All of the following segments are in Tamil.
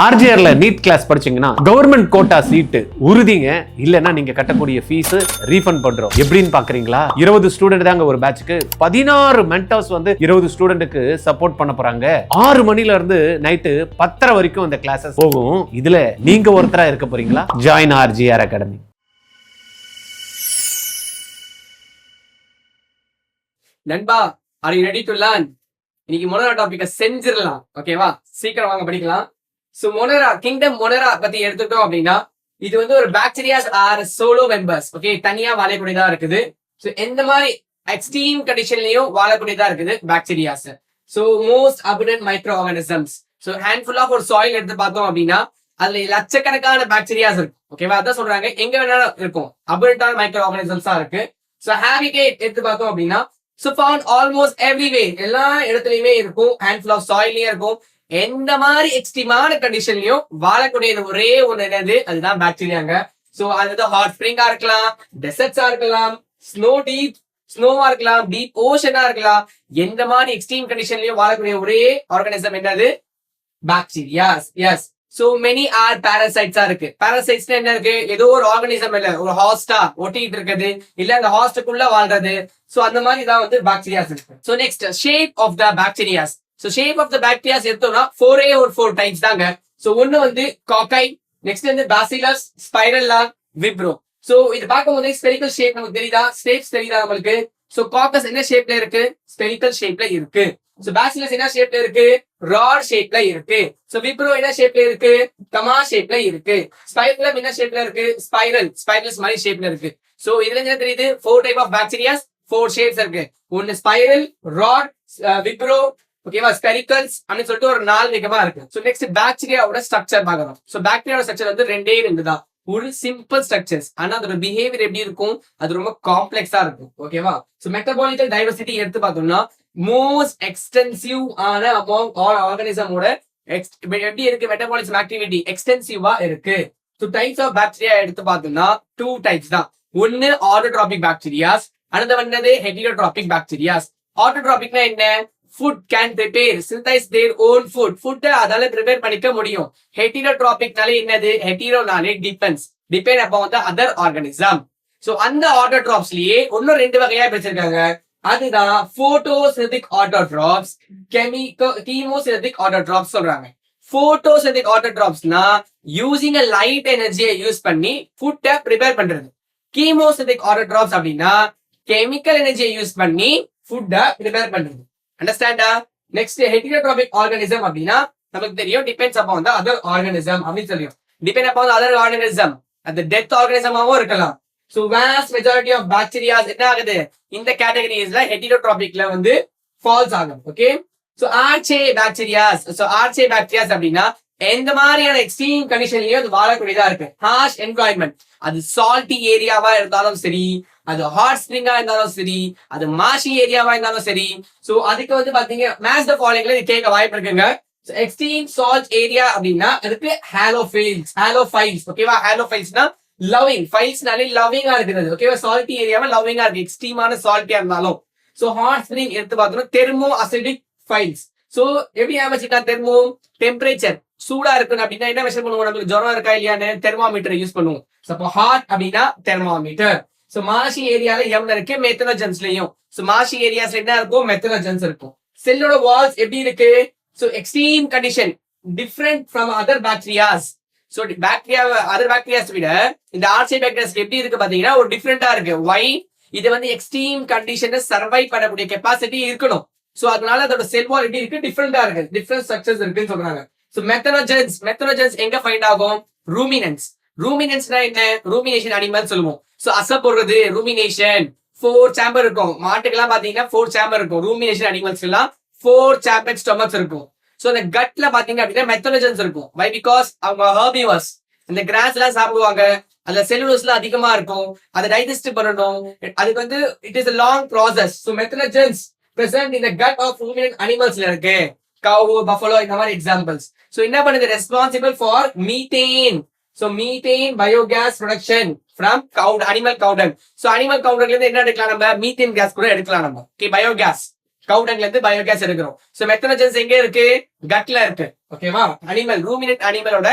ஆர்ஜிஆர்ல நீட் கிளாஸ் படிச்சீங்கன்னா கவர்மெண்ட் கோட்டா சீட்டு உறுதிங்க. இல்லன்னா நீங்க கட்டக்கூடிய ஃபீஸ் ரீஃபண்ட் பண்றோம். எப்படின்னு பாக்குறீங்களா? 20 ஸ்டூடெண்ட் தாங்க ஒரு பேட்ச்க்கு. 16 மென்டர்ஸ் வந்து 20 ஸ்டூடெண்ட்டுக்கு சப்போர்ட் பண்ண போறாங்க. 6 மணில இருந்து நைட்டு 10:30 வரைக்கும் இந்த கிளாஸஸ் போகும். இதுல நீங்க ஒருத்தரா இருக்க போறீங்களா? Join RGR academy. நண்பா, are you ready to learn? இன்னைக்கு மொனரா டாபிக்க செஞ்சிடலாம். ஓகேவா? சீக்கிரம் வாங்க படிக்கலாம். சோ மொனரா கிங்டம் மொனரா பத்தி எடுத்துட்டோம் அப்படின்னா, இது வந்து ஒரு bacterias are solo members. Okay, தனியா வாழக்கூடியதா இருக்குது. சோ எந்த மாதிரி எக்ஸ்ட்ரீம் கண்டிஷன்லயும் வாழக்கூடியதா இருக்குது bacterias. So most abundant micro organisms. So handful of ஒரு சாயில் எடுத்து பார்த்தோம் அப்படின்னா அதுல லட்சக்கணக்கான பாக்டீரியாஸ் இருக்கும். ஓகேவா? அதான் சொல்றாங்க, எங்க வேணாலும் இருக்கும் அபண்டன்டான மைக்ரோ ஆர்கானிசம்ஸா இருக்கு. சோ ஹேபிடேட் எடுத்து பார்த்தோம் அப்படின்னா so found almost everywhere, எல்லா இடத்துலயுமே இருக்கும். ஹேண்ட்ஃபுல் ஆஃப் சாயிலையும் இருக்கும். எந்த மாதிரி எக்ஸ்ட்ரீமான கண்டிஷன்லயும் வாழக்கூடிய ஒரே ஒண்ணு என்னது, அதுதான் பாக்டீரியாங்க. சோ அது ஹாட் ஸ்ப்ரிங்கா இருக்கலாம், டெசர்ட்ஸா இருக்கலாம், ஸ்னோவா இருக்கலாம், டீப் ஓஷனா இருக்கலாம். எந்த மாதிரி எக்ஸ்ட்ரீம் கண்டிஷன்லயும் வாழக்கூடிய ஒரே ஆர்கானிசம் என்னது, bacterias. Yes. So many are பாராசைட்ஸா இருக்கு. பாராசைட்ஸ் என்ன இருக்கு, ஏதோ ஒரு ஆர்கானிசம் இல்ல, ஒரு ஹாஸ்டா ஒட்டிட்டு இருக்குது, இல்ல அந்த ஹாஸ்டுக்குள்ள வாழ்றது. சோ அந்த மாதிரி தான் வந்து பாக்டீரியாஸ் இருக்கு. So next shape of the bacterias. So shape of the bacterias எடுத்தோம்னா 4 டைப்ஸ் தாங்க. சோ ஒன்னு வந்து காக்கை, நெக்ஸ்ட் வந்து பாசிலஸ், ஸ்பைரல்லா, விப்ரோ. சோ இது பார்க்கும்போது ஸ்பெரிக்கல் ஷேப் நமக்கு தெரியுதா, ஸ்டேப்ஸ் தெரியுதா நம்மளுக்கு. சோ காக்கஸ் என்ன ஷேப்ல இருக்கு, ஸ்பெரிக்கல் ஷேப்ல இருக்கு. சோ பாசிலஸ் என்ன ஷேப்ல இருக்கு, ராட் ஷேப்ல இருக்கு. சோ விப்ரோ என்ன ஷேப்ல இருக்கு, கமா ஷேப்ல இருக்கு. ஸ்பைரலம் என்ன ஷேப்ல இருக்கு, ஸ்பைரல்ஸ் மாதிரி ஷேப்ல இருக்கு. சோ இதுல என்ன தெரியுது, 4 டைப் ஆஃப் பாக்டீரியாஸ், 4 ஷேப்ஸ் இருக்கு. ஒன்னு ஸ்பைரல், ராட், விப்ரோ, ஓகேவா, ஸ்பெரிக்கல்ஸ் அப்படின்னு சொல்லிட்டு ஒரு 4 விதமா இருக்கு. சோ நெக்ஸ்ட் பாக்டீரியாவோட ஸ்ட்ரக்சர் பார்க்கணும். சோ பாக்டீரியாவோட ஸ்ட்ரக்சர் வந்து 2 தான். ஒரு சிம்பிள் ஸ்ட்ரக்சர்ஸ், ஆனா அதோட பிஹேவியர் எப்படி இருக்கும், அது ரொம்ப காம்ப்ளெக்ஸா இருக்கும். ஓகேவா? சோ மெட்டபாலிக்கல் டைவர்சிட்டி எடுத்து பார்த்தோம்னா மோஸ்ட் எக்ஸ்டென்சிவ் ஆன அமாங் ஆல் ஆர்கானிசமோட எப்படி இருக்கு, மெட்டபாலிசம் ஆக்டிவிட்டி எக்ஸ்டென்சிவா இருக்கு. சோ டைப்ஸ் ஆஃப் பாக்டீரியா எடுத்து பார்த்தோம்னா 2 டைப்ஸ் தான். ஒன்னு ஆட்டோட்ராபிக் பாக்டீரியாஸ், அடுத்து வந்தது ஹெட்டிரோட்ராபிக் பாக்டீரியாஸ். ஆட்டோட்ராபிக்னா என்ன, food can prepare synthesise their own food அதால ப்ரிப்பேர் பண்ணிக்க முடியும். ஹெட்டிரோட்ராபிக்னாலே என்னது, ஹெட்டிரோனாலே டிபெண்ட் அப்போ வந்து அதர் ஆர்கானிசம். சோ அந்த ஆட்டோட்ராப்ஸ்லயே இன்னும் 2 வகையா பிரிச்சிருக்காங்க. அதுதான் போட்டோசிந்தெடிக் ஆட்டோட்ராப்ஸ், கீமோசிந்தெடிக் ஆட்டோட்ராப்ஸ் சொல்றாங்க. போட்டோசிந்தெடிக் ஆட்டோட்ராப்ஸ்னா யூசிங் அ லைட் எனர்ஜியை யூஸ் பண்ணி ஃபுட்டை ப்ரிப்பேர் பண்றது. கீமோசிந்தெடிக் ஆட்டோட்ராப்ஸ் அப்படின்னா கெமிக்கல் எனர்ஜியை யூஸ் பண்ணி ஃபுட்டை ப்ரிப்பேர் பண்றது. அண்டர்ஸ்டாண்டா? நெக்ஸ்ட் ஹெட்டிரோட்ராபிக் ஆர்கானிசம் அப்படின்னா நமக்கு தெரியும் டிபெண்ட்ஸ் அப்போ வந்து அதர் ஆர்கானிசம் அப்படின்னு தெரியும். டிபெண்ட் அப்போ அதர் ஆர்கானிசம் அது டெத் ஆர்கானிசமாவும் இருக்கலாம். So vast majority of bacterias என்ன ஆகுது, இந்த கேட்டகரிஸ்ல ஹெட்டிரோட்ராபிக்ல வந்து ஃபால்ஸ் ஆகும். ஓகே. சோ ஆர்ச்சே பாக்டீரியாஸ் அப்படின்னா எந்த மாதிரியான எக்ஸ்ட்ரீம் கண்டிஷன்லயும் அது வாழக்கூடியதா இருக்கு. ஹார்ஷ் என்வாயன்மெண்ட், அது சால்ட்டி ஏரியாவா இருந்தாலும் சரி, அது ஹாட் ஸ்ப்ரிங்கா இருந்தாலும் சரி, அது மாஷி ஏரியாவா இருந்தாலும் சரி. சோ அதுக்கு வந்து பாத்தீங்க மேட்ச் த ஃபாலோயிங்ல இது கேட்க வாய்ப்பு இருக்குங்க. எக்ஸ்ட்ரீம் சால்ட் ஏரியா அப்படின்னா அதுக்கு ஹாலோஃபைல்ஸ். ஓகேவா? ஹாலோஃபைல்ஸ்னா லவ்விங், ஃபைல்ஸ்னாலே லவ்விங்கா இருக்குது. ஓகேவா? சால்ட்டி ஏரியாவா லவ்விங்கா இருக்கு, எக்ஸ்ட்ரீமான சால்ட்டியா இருந்தாலும். சோ ஹாட் ஸ்ப்ரிங் எடுத்து பார்த்தோம்னா தெர்மோ அசிடிக் ஃபைல்ஸ். சோ எப்படி அமைச்சிருக்கா, தெர்மோ டெம்பரேச்சர் சூடா இருக்கு அப்படின்னா என்ன மெஷர் பண்ணுவோம், நமக்கு ஜுரம் இருக்கா இல்லையான்னு தெர்மாமீட்டர் யூஸ் பண்ணுவோம். அப்போ ஹாட் அப்படின்னா தெர்மாமீட்டர். சோ மாஷி ஏரியால எம்ல இருக்கு, மெத்தனோஜன்ஸ்லயும். சோ மாஷி ஏரியாஸ்ல என்ன இருக்கும், மெத்தனோஜன்ஸ் இருக்கும். செல்லோட வால்ஸ் எப்படி இருக்கு, so extreme condition different from other bacterias. So other bacterias விட இந்த ஆர்ச்சே பாக்டீரியாஸ் எப்படி இருக்கு பாத்தீங்கன்னா ஒரு டிஃபரெண்டா இருக்கு. வை, இது வந்து எக்ஸ்ட்ரீம் கண்டிஷனை சர்வை பண்ணக்கூடிய கெப்பாசிட்டி இருக்கணும். சோ அதனால அதோட செல் வால் எப்படி இருக்கு, டிஃபரெண்டா இருக்கு, டிஃபரெண்ட் ஸ்ட்ரக்சர்ஸ் இருக்குன்னு சொல்றாங்க. சோ மெத்தனோஜன்ஸ் எங்க ஃபைண்ட் ஆகும், ரூமினன்ஸ்னா என்ன, ரூமினேஷன் அனிமல் சொல்லுவோம். சோ அசை போடுறது ரூமினேஷன். 4 சேம்பர் இருக்கும். மாட்டுக்கெல்லாம் பாத்தீங்கன்னா 4 சேம்பர் இருக்கும். ரூமினேஷன் அனிமல்ஸ் எல்லாம் 4 சேம்பர் ஸ்டொமக்ஸ் இருக்கும். சோ அந்த கட்ல பாத்தீங்க அப்படின்னா மெத்தனோஜன்ஸ் இருக்கும். வை, பிகாஸ் அவங்க ஹெர்பிவர்ஸ், அந்த கிராஸ் எல்லாம் சாப்பிடுவாங்க. அதுல செல்லுலோஸ்லாம் அதிகமா இருக்கும், அதை டைஜஸ்ட் பண்ணணும். அதுக்கு வந்து it is a long process. So methanogens present in the gut of ruminant animalsல இருக்கு. cow, buffalo இந்த மாதிரி எக்ஸாம்பிள்ஸ். சோ என்ன பண்ணுது, responsible for methane. So methane biogas production from animal cow dung. So animal கவுடன்ல இருந்து என்ன எடுக்கலாம், நம்ம மீத்தேன் கேஸ் கூட எடுக்கலாம் நம்ம. Okay, biogas. கவுடங்ல இருந்து பயோகேஸ் எடுக்கிறோம். சோ மெத்தனஜன்ஸ் எங்க இருக்கு? கட்ல இருக்கு. ஓகேவா? அனிமல் ரூமினன்ட் அனிமலோட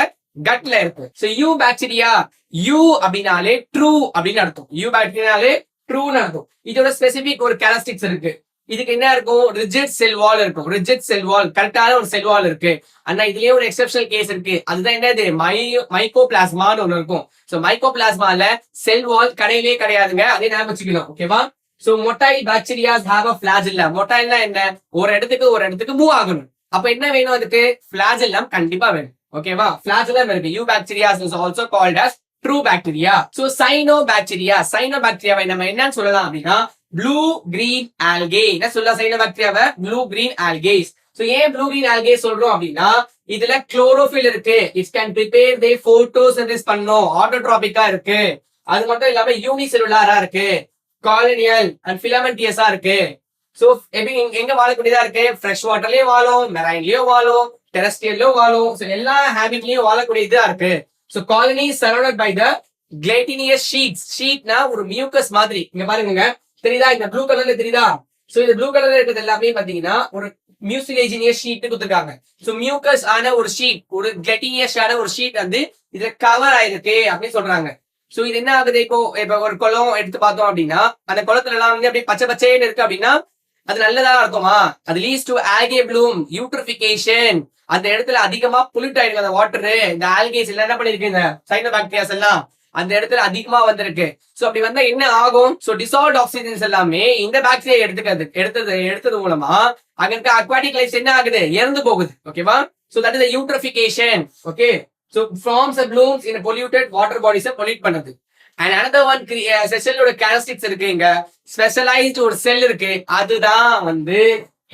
கட்ல இருக்கு. சோ யூ பாக்டீரியா, யூ அப்படினாலே ட்ரூ அப்படின்னு அர்த்தம். யூ பாக்டீரியாலே ட்ரூன்னு அர்த்தம். இதோட ஸ்பெசிபிக் ஒரு கேரக்டரிஸ்டிக்ஸ் இருக்கு. இதுக்கு என்ன இருக்கும்? ரிஜிட் செல் வால் இருக்கும். ரிஜிட் செல் வால், கரெக்டான ஒரு செல் வால் இருக்கு. ஆனா இதுலயே ஒரு எக்ஸெப்ஷனல் கேஸ் இருக்கு. அதுதான் என்னது? மைக்கோபிளாஸ்மான்னு ஒண்ணு இருக்கும். சோ மைக்கோபிளாஸ்மால செல் வால் கிடையவே கிடையாதுங்க. அதே ஞாபகம் வச்சுக்கணும். ஓகேவா? So motile bacterias have a flagellum. மொட்டைல்னா என்ன? ஒரு இடத்துக்கு மூவ் ஆகணும். அப்ப என்ன வேணும்? அதுக்கு ஃபிளாஜெல்லம் கண்டிப்பா வேணும். ஓகேவா? ஃபிளாஜெல்லம் இருக்கு. Eubacterias is also called as true bacteria. So சைனோபாக்டீரியாவை நம்ம என்னன்னு சொல்லலாம் அப்படின்னா ப்ளூ கிரீன் ஆல்கே. என்ன சொல்லலாம் சைனோபாக்டீரியாவை? Blue green algaes. சோ ஏன் ப்ளூ கிரீன் ஆல்கேஸ் சொல்றோம் அப்படின்னா இதுல குளோரோஃபில் இருக்கு. It can prepare the photosynthesis பண்ணும். ஆட்டோட்ரோபிக்கா இருக்கு. அது மட்டும் இல்லாம யூனிசெல்லுலாரா இருக்கு. காலனியல் அண்ட் ஃபிலமெண்டியஸா இருக்கு. சோ எங்க வாழக்கூடியதா இருக்கு? ஃப்ரெஷ் வாட்டர்லயும் வாழும், மெரைன்லயும் வாழும், டெரஸ்ட்ரியல்லயும் வாழும். சோ எல்லா ஹேபிட்லயும் வாழக்கூடியதா இருக்கு. So colony surrounded by the gelatinous sheets. ஷீட்னா ஒரு மியூக்கஸ் மாதிரி. இங்க பாருங்க, தெரியுதா? இந்த ப்ளூ கலர்ல தெரியுதா? சோ இந்த ப்ளூ கலர்ல இருக்கிறது எல்லாமே பாத்தீங்கன்னா ஒரு மியூசிலேஜினியஸ் ஷீட் கொடுத்துருக்காங்க. சோ மியூக்கஸ் ஆன ஒரு ஷீட், ஒரு கிளைட்டினியஸ் ஆன ஒரு ஷீட் வந்து இதுல கவர் ஆயிருக்கு அப்படின்னு சொல்றாங்க. சோ இது என்ன ஆகுது? இப்ப ஒரு குளம் எடுத்து பார்த்தோம் அப்படின்னா அந்த குளத்துல எல்லாம் வந்து அப்படியே பச்சை பச்சைன்னு இருக்கு அப்படின்னா அது நல்லதா அர்த்தமா? அது லீட்ஸ் டு ஆல்கே ப்ளூம், யூட்ரிஃபிகேஷன். அந்த இடத்துல அதிகமா பொல்யூட் ஆயிருக்கு அந்த வாட்டரு. இந்த ஆல்கேஸ் எல்லாம் என்ன பண்ணிருக்கு? இந்த சைனோபாக்டீரியாஸ் எல்லாம் அந்த இடத்துல அதிகமா வந்திருக்கு. சோ அப்படி வந்தா என்ன ஆகும்? சோ டிசால்வ்ட் ஆக்சிஜன்ஸ் எல்லாமே இந்த பாக்டீரியா எடுத்தது மூலமா அங்க இருக்க அக்வாட்டிக் லைஃப் என்ன ஆகுது? இறந்து போகுது. ஓகேவா? So that is eutrophication. Okay, so forms blooms in polluted water பாடிஸை பொல்யூட் பண்ணுது. அண்ட் another one செல்லோட கேரக்டரிஸ்டிக்ஸ் இருக்கு. இங்க ஸ்பெஷலைஸ்டு ஒரு செல் இருக்கு. அதுதான் வந்து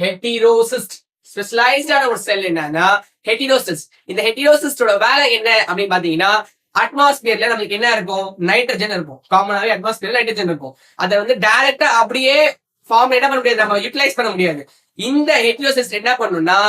ஹெட்டிரோசிஸ்ட். ஸ்பெஷலைஸ்டான ஒரு செல் என்னன்னா ஹெட்டிரோசிஸ்ட். இந்த ஹெட்டிரோசிஸ்டோட வேலை என்ன அப்படின்னு பாத்தீங்கன்னா அட்மாஸ்பியர்ல நம்மளுக்கு என்ன இருக்கும்? நைட்ரஜன் இருக்கும். காமனாவே அட்மாஸ்பியர்ல நைட்ரஜன் இருக்கும். அதை வந்து டைரக்டா அப்படியே ஃபார்ம் என்ன பண்ண முடியாது, நம்ம யூட்டிலைஸ் பண்ண முடியாது. இந்த ஹெட்டிரோசிஸ்ட் என்ன பண்ணும்னா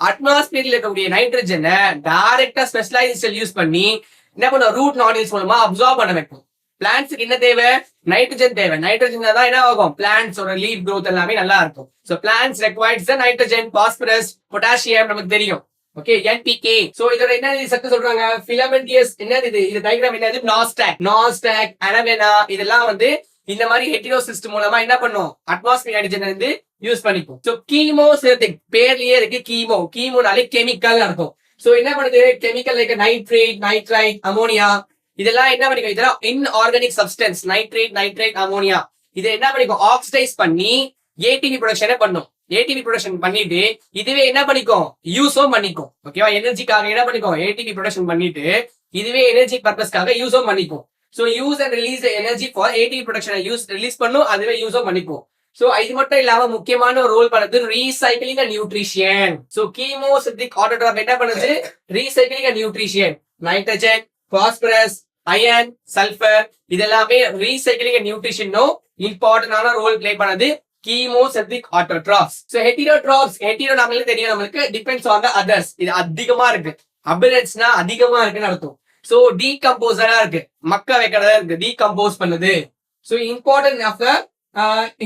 அட்மாஸ்பியர்ல இருக்கக்கூடிய நைட்ரஜனை டைரக்டா ஸ்பெஷலைஸ்ட் செல் யூஸ் பண்ணி என்ன பண்ணும்? ரூட் நாடில்ஸ் மூலமா அப்சார்ப் பண்ண வைக்கும். பிளான்ட்ஸ்க்கு என்ன தேவை? நைட்ரஜன் தேவை. நைட்ரஜன் தான் என்ன ஆகும்? பிளான்ட்ஸோட லீவ் growth எல்லாமே நல்லா இருக்கும். சோ பிளான்ட்ஸ் ரெக்வயர்ஸ் த நைட்ரஜன், பாஸ்பரஸ், பொட்டாசியம் நமக்கு தெரியும். Okay, NPK. சோ இதோட என்ன சத்து சொல்றாங்க? ஃபிலமெண்டியஸ். என்னது இது? இது டயகிராம் என்னது? நாஸ்டாக், அனவெனா இதெல்லாம் வந்து இந்த மாதிரி ஹெட்டிரோசிஸ்ட் மூலமா என்ன பண்ணும்? அட்மாஸ்பியர் நைட்ரஜன் வந்து யூஸ் பண்ணிக்கும். சோ கீமோசிந்தெடிக் பேர்லயே இருக்கு. கீமோனாலே கெமிக்கல் அர்த்தம். சோ என்ன பண்ணுது? Chemical like nitrate, nitrite, ammonia இதெல்லாம் என்ன பண்ணிக்கும்? இதெல்லாம் இன்ஆர்கானிக் சப்ஸ்டன்ஸ். நைட்ரேட், அமோனியா இதை என்ன பண்ணிக்கும்? ஆக்சிடைஸ் பண்ணி ஏடிபி ப்ரொடக்ஷனை பண்ணும். ஏடிபி ப்ரொடக்ஷன் பண்ணிட்டு இதுவே என்ன பண்ணிக்கும்? யூஸும் பண்ணிக்கும். ஓகேவா? எனர்ஜிக்காக என்ன பண்ணிக்கும்? ஏடிபி ப்ரொடக்ஷன் பண்ணிட்டு இதுவே எனர்ஜி பர்பஸ்க்காக யூஸும் பண்ணிக்கும். So use and release energy for ATP ப்ரொடக்ஷனை ரிலீஸ் பண்ணும். அதுவே யூஸும் பண்ணிக்கும். சோ இது மட்டும் இல்லாம முக்கியமான ஒரு ரோல் பண்ணது recycling and nutrition. So chemosynthetic autotroph என்ன பண்ணுது? Recycling and nutrition. Nitrogen, phosphorus, iron, sulphur இதெல்லாமே ரீசைக்கிளிங் அண்ட் நியூட்ரிஷனும் இம்பார்ட்டன்டான ரோல் பிளே பண்ணது chemosynthetic autotrophs. So heterotrophs, hetero நம்மளுக்கு தெரியும், நம்மளுக்கு டிபெண்ட்ஸ் ஆன் த அதர்ஸ். இது அதிகமா இருக்கு. அபிலன்ஸ்னா அதிகமா இருக்குன்னு அர்த்தம். சோ டீகம்போசரா இருக்கு, மக்க வைக்கிறதா இருக்கு, டீகம்போஸ் பண்ணுது. So important of the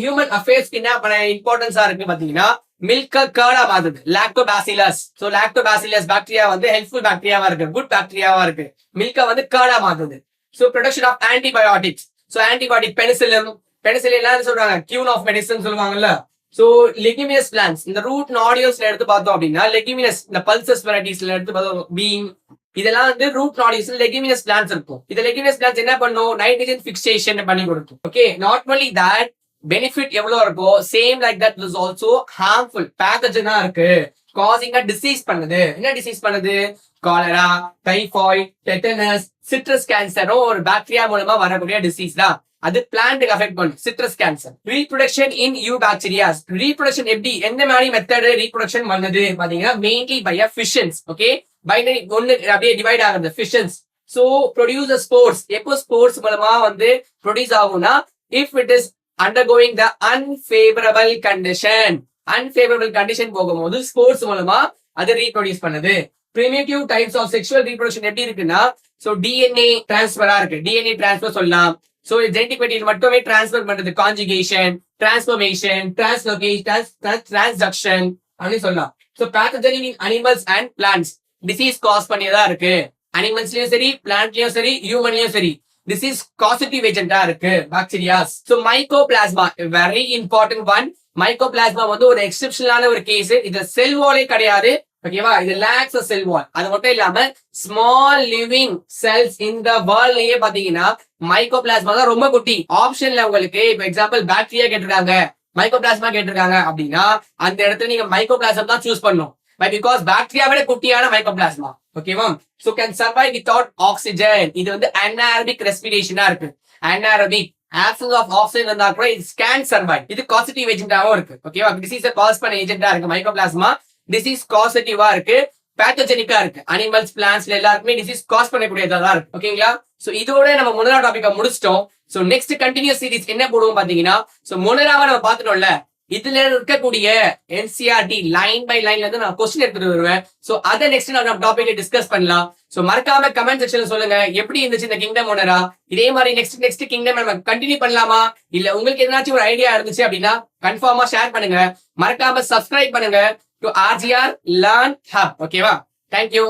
human அஃபேர்ஸ்க்கு என்ன பண்ண இம்பார்ட்டன்ஸா இருக்கு பாத்தீங்கன்னா மில்க கர்டா மாறுது. லாக்டோபாசிலஸ். சோ லாக்டோபாசிலஸ் பாக்டீரியா வந்து ஹெல்ப்ஃபுல் பாக்டீரியாவா இருக்கு, குட் பாக்டீரியாவா இருக்கு. மில்க வந்து கர்டா மாறுது. So production of antibiotics. So antibiotic penicillin என்ன சொல்றாங்க? கியூன் ஆஃப் மெடிசன் சொல்லுவாங்கல்ல. சோ லெகுமினஸ் பிளான்ஸ், இந்த ரூட் நாடியூல்ஸ்ல எடுத்து பார்த்தோம் அப்படின்னா லெகுமினஸ், இந்த பல்சஸ் வெரைட்டிஸ்ல எடுத்து பார்த்தோம் பீன் இதெல்லாம் வந்து ரூட் நாடியூல்ஸ்ல லெகுமினஸ் பிளான்ஸ் இருக்கும். இந்த லெகுமினஸ் பிளான்ஸ் என்ன பண்ணும்? நைட்ரஜன் பிக்சேஷன் பண்ணி கொடுக்கும். Okay, not only that, benefit எவ்வளவு இருக்கோ same like that is also harmful, பேத்தஜனா இருக்கு, காசிங் டிசீஸ் பண்ணுது. என்ன டிசீஸ் பண்ணுது? காலரா, டைபாய்டு, டெட்டனஸ், சிட்ரஸ் கேன்சரும் ஒரு பாக்டீரியா மூலமா வரக்கூடிய டிசீஸ் தான். அது பிளான்ட்க்கு அஃபெக்ட் பண்ணும். Citrus cancer. Reproduction in you bacterias. Reproduction எப்படி, எந்த மாதிரி மெத்தட் ரீப்ரொடக்ஷன் பண்ணுது பாத்தீங்கன்னா mainly by fissions. Okay, binary ஒன்னு அப்படியே டிவைட் ஆகுது ஃபிஷன்ஸ். So produce spores. எப்போ ஸ்போர்ஸ் மூலமா வந்து ப்ரொடியூஸ் ஆகும்னா if it is undergoing the unfavorable condition. unfavorable condition போகும்போது ஸ்போர்ஸ் மூலமா அது ரீப்ரொடியூஸ் பண்ணுது. primitive types of sexual reproduction எப்படி இருக்குன்னா சோ DNA டிரான்ஸ்ஃபரா இருக்கு. DNA டிரான்ஸ்ஃபர் சொல்லலாம். சோ ஜெனடிக் மெட்டீரியல் மட்டுமே டிரான்ஸ்ஃபர் பண்றது கான்ஜுகேஷன். டிரான்ஸ்ஃபர்மேஷன், டிரான்ஸ்லோகேஷன், டிரான்ஸ்டக்ஷன் அப்படின்னு சொல்லலாம். So pathogen in animals and plants disease cause பண்ணியதா இருக்கு. அனிமல்ஸ்லயும் சரி, பிளான்ட்லயும் சரி, ஹியூமன்லயும் சரி டிசீஸ் காசிட்டிவ் ஏஜென்டா இருக்கு bacterias. So mycoplasma very important one. Mycoplasma வந்து ஒரு எக்ஸெப்ஷனலான ஒரு கேஸ். இது செல் வாலே கிடையாது, ஓகேவா? இது லேக்ஸ் செல் வால். அது மட்டும் இல்லாம ஸ்மால் லிவிங் செல்ஸ் இந்த வேர்ல்ட்லயே பாத்தீங்கன்னா மைக்கோபிளாஸ்மா தான் ரொம்ப குட்டி. ஆப்ஷன்ல உங்களுக்கு இப்ப எக்ஸாம்பிள் பாக்டீரியா கேட்டிருக்காங்க, மைக்கோபிளாஸ்மா கேட்டிருக்காங்க அப்படின்னா அந்த இடத்துல நீங்க மைக்கோபிளாஸ்மா தான் சூஸ் பண்ணணும். பை பிகாஸ் பாக்டீரியா விட குட்டியான மைக்கோபிளாஸ்மா, ஓகேவா? So can survive without oxygen. இது வந்து அனாரோபிக் ரெஸ்பிரேஷனா இருக்கு. அனாரோபிக் absence of oxygen இருந்தா கூட இது can survive. இது காசிட்டிவ் ஏஜென்ட்டாவும் இருக்கு, ஓகேவா? டிசீஸை காஸ் பண்ண ஏஜென்ட்டா இருக்கு மைக்கோபிளாஸ்மா. டிசீஸ் காசிட்டிவா இருக்கு, பேத்தோஜெனிக்கா இருக்கு. அனிமல்ஸ், பிளான்ட்ஸ்ல எல்லாருக்குமே டிசீஸ் காஸ் பண்ணக்கூடியதா தான் இருக்கு, ஓகேங்களா? சோ இதோட நம்ம மொனரா டாபிக்க முடிச்சிட்டோம். சோ நெக்ஸ்ட் கண்டினியூஸ் சீரிஸ் என்ன போடுவோம் பாத்தீங்கன்னா, சோ மொனராவை நம்ம பாத்துட்டோம்ல, இதுல இருக்கக்கூடிய என்சிஆர்டி லைன் பை லைன்ல இருந்து நான் கொஸ்டின் எடுத்துட்டு வருவேன். சோ அத நெக்ஸ்ட் நம்ம டாபிக்ல டிஸ்கஸ் பண்ணலாம். சோ மறக்காம கமெண்ட் செக்ஷன்ல சொல்லுங்க எப்படி இருந்துச்சு இந்த கிங்டம் மொனரா. இதே மாதிரி நெக்ஸ்ட் கிங்டம் நம்ம கண்டினியூ பண்ணலாமா, இல்ல உங்களுக்கு எதனாச்சும் ஒரு ஐடியா இருந்துச்சு அப்படின்னா கன்ஃபார்மா ஷேர் பண்ணுங்க. மறக்காம சப்ஸ்கிரைப் பண்ணுங்க டு RGR Learn Hub, ஓகேவா? தேங்க்யூ.